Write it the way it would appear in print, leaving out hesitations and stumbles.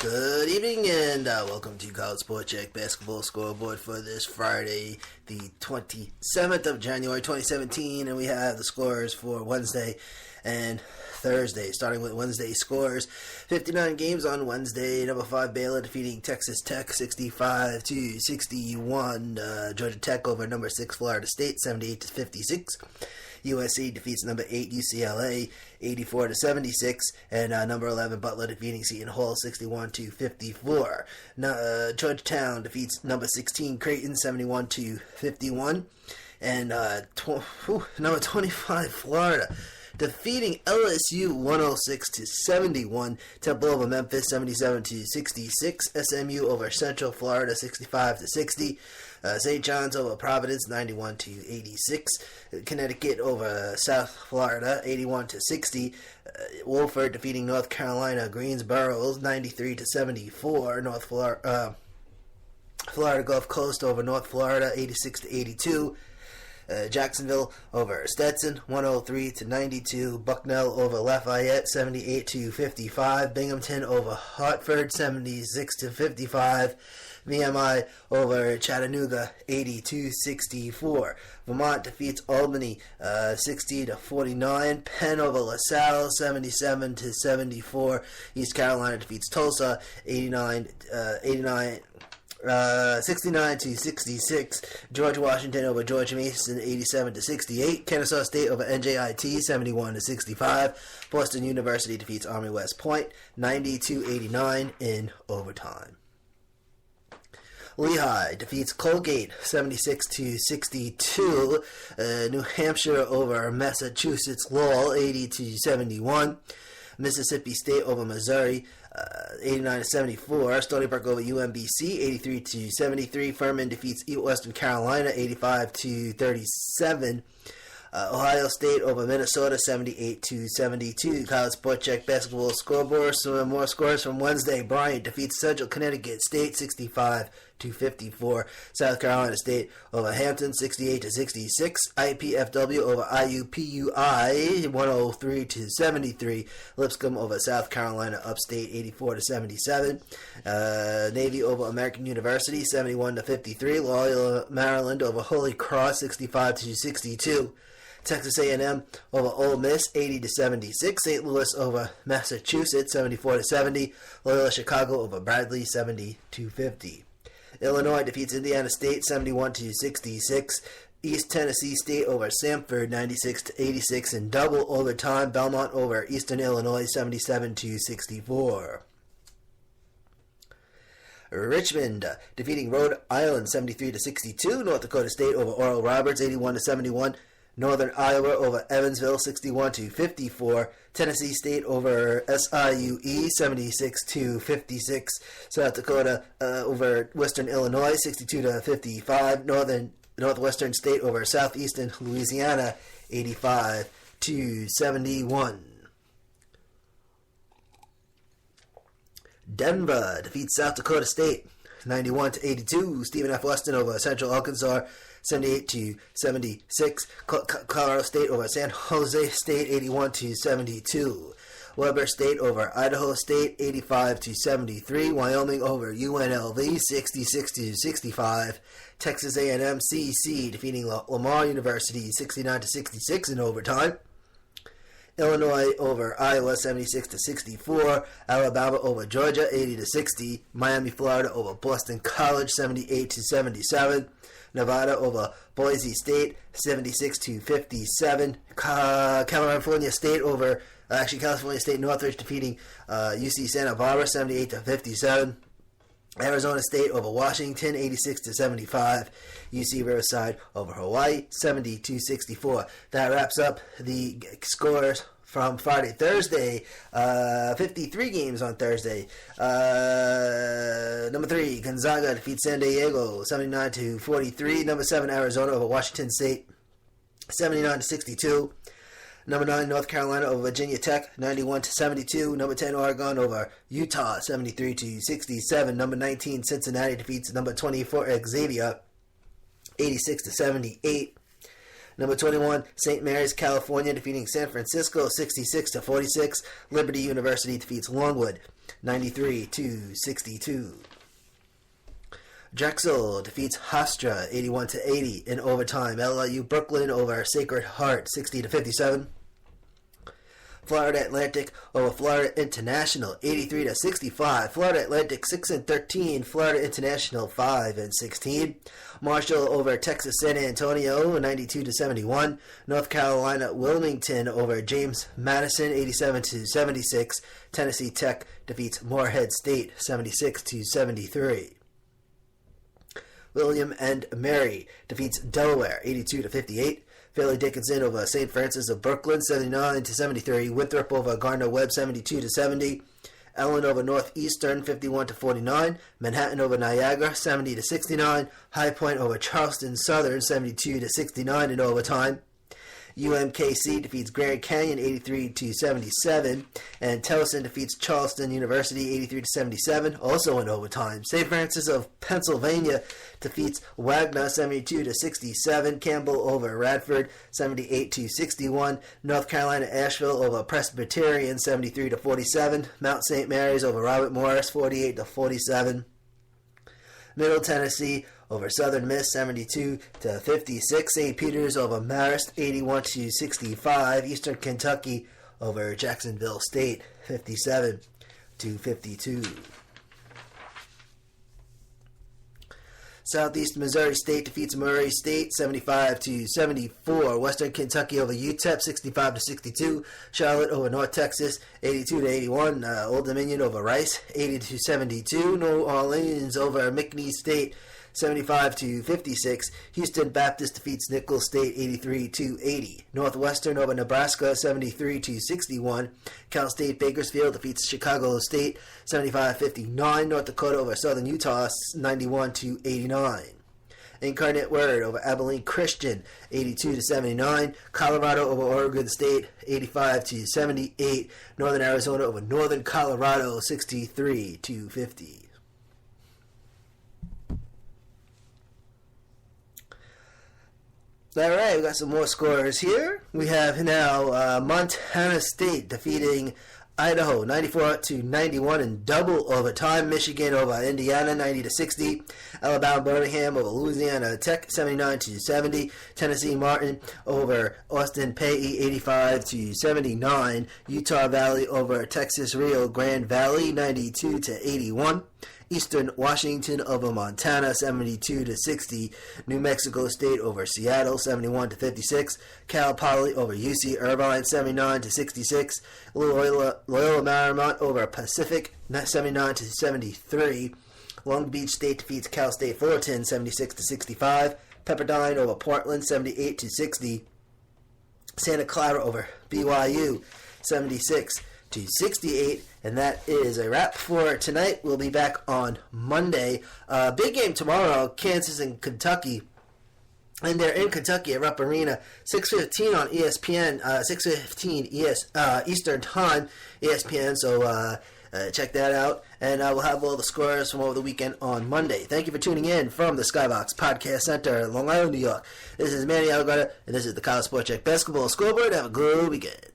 Good evening and welcome to College Sport Check Basketball Scoreboard for this Friday, the 27th of January 2017, and we have the scores for Wednesday and Thursday. Starting with Wednesday scores, 59 games on Wednesday. Number 5 Baylor defeating Texas Tech 65-61. Georgia Tech over number 6 Florida State 78-56. USC defeats number 8 UCLA 84-76, and number 11 Butler defeating Seton Hall 61-54. Georgetown defeats number 16 Creighton 71-51, and number 25 Florida defeating LSU 106-71. Temple over Memphis 77-66. SMU over Central Florida 65-60. St. John's over Providence 91-86. Connecticut over South Florida 81-60. Wofford defeating North Carolina Greensboro 93-74. Florida Gulf Coast over North Florida 86-82. Jacksonville over Stetson 103-92. Bucknell over Lafayette 78-55. Binghamton over Hartford 76-55. VMI over Chattanooga 80-64. Vermont defeats Albany 60-49. Penn over LaSalle 77-74. East Carolina defeats Tulsa 69-66. George Washington over George Mason 87-68. Kennesaw State over NJIT 71-65. Boston University defeats Army West Point 90-89 in overtime. Lehigh defeats Colgate 76-62. New Hampshire over Massachusetts Lowell 80-71. Mississippi State over Missouri 89-74. Stony Brook over UMBC 83-73. Furman defeats Western Carolina 85-37. Ohio State over Minnesota 78-72. College Sport Check Basketball Scoreboard. Some more scores from Wednesday. Bryant defeats Central Connecticut State 65-54. South Carolina State over Hampton 68-66. IPFW over IUPUI 103-73. Lipscomb over South Carolina Upstate 84-77. Navy over American University 71-53. Loyola Maryland over Holy Cross 65-62. Texas A&M over Ole Miss 80-76. St. Louis over Massachusetts 74-70. Loyola Chicago over Bradley 70-50. Illinois defeats Indiana State 71-66. East Tennessee State over Samford 96-86 in double overtime. Belmont over Eastern Illinois 77-64. Richmond defeating Rhode Island 73-62. North Dakota State over Oral Roberts 81-71. Northern Iowa over Evansville 61-54. Tennessee State over SIUE 76-56. South Dakota over Western Illinois 62-55. Northwestern State over Southeastern Louisiana 85-71. Denver defeats South Dakota State 91-82. Stephen F. Weston over Central Arkansas 78-76. Colorado State over San Jose State 81-72. Weber State over Idaho State 85-73. Wyoming over UNLV 66-65. Texas A&M CC defeating Lamar University 69-66 in overtime. Illinois over Iowa 76-64. Alabama over Georgia 80-60. Miami, Florida over Boston College 78-77. Nevada over Boise State 76-57. California State Northridge defeating UC Santa Barbara 78-57. Arizona State over Washington 86-75. UC Riverside over Hawaii 70-64. That wraps up the scores from Friday. Thursday, 53 games on Thursday. Number 3, Gonzaga defeats San Diego 79-43. Number 7, Arizona over Washington State 79-62. Number 9, North Carolina over Virginia Tech 91-72. Number 10, Oregon over Utah 73-67. Number 19, Cincinnati defeats number 24, Xavier 86-78. Number 21, St. Mary's, California, defeating San Francisco 66-46. Liberty University defeats Longwood 93-62. Drexel defeats Hofstra 81-80 in overtime. LIU Brooklyn over Sacred Heart 60-57. Florida Atlantic over Florida International 83-65. Florida Atlantic 6-13. Florida International 5-16. Marshall over Texas San Antonio 92-71. North Carolina Wilmington over James Madison 87-76. Tennessee Tech defeats Morehead State 76-73. William and Mary defeats Delaware 82-58. Fairleigh Dickinson over St. Francis of Brooklyn 79-73. Winthrop over Gardner-Webb 72-70. Ellen over Northeastern 51-49. Manhattan over Niagara 70-69. High Point over Charleston Southern 72-69 in overtime. UMKC defeats Grand Canyon 83-77, and Towson defeats Charleston University 83-77, also in overtime. St. Francis of Pennsylvania defeats Wagner 72-67. Campbell over Radford 78-61. North Carolina Asheville over Presbyterian 73-47. Mount St. Mary's over Robert Morris 48-47. Middle Tennessee over Southern Miss 72-56. St. Peter's over Marist 81-65. Eastern Kentucky over Jacksonville State 57-52. Southeast Missouri State defeats Murray State 75-74. Western Kentucky over UTEP 65-62. Charlotte over North Texas 82-81. Old Dominion over Rice 80-72. New Orleans over McNeese State 75-56. Houston Baptist defeats Nicholls State 83-80. Northwestern over Nebraska 73-61. Cal State Bakersfield defeats Chicago State 75-59. North Dakota over Southern Utah 91-89. Incarnate Word over Abilene Christian 82-79. Colorado over Oregon State 85-78. Northern Arizona over Northern Colorado 63-50. All right, we got some more scores here. We have now Montana State defeating Idaho 94-91 in double overtime. Michigan over Indiana 90-60. Alabama Birmingham over Louisiana Tech 79-70. Tennessee Martin over Austin Peay 85-79. Utah Valley over Texas Rio Grande Valley 92-81. Eastern Washington over Montana 72-60. New Mexico State over Seattle 71-56. Cal Poly over UC Irvine 79-66. Loyola Marymount over Pacific 79-73. Long Beach State defeats Cal State Fullerton 76-65. Pepperdine over Portland 78-60. Santa Clara over BYU 76-68. And that is a wrap for tonight. We'll be back on Monday. Big game tomorrow, Kansas and Kentucky. And they're in Kentucky at Rupp Arena, 6:15 on ESPN, 6:15 Eastern Time, ESPN. So check that out. And we'll have all the scores from over the weekend on Monday. Thank you for tuning in from the Skybox Podcast Center, Long Island, New York. This is Manny Algara, and this is the College Sport Check Basketball Scoreboard. Have a good weekend.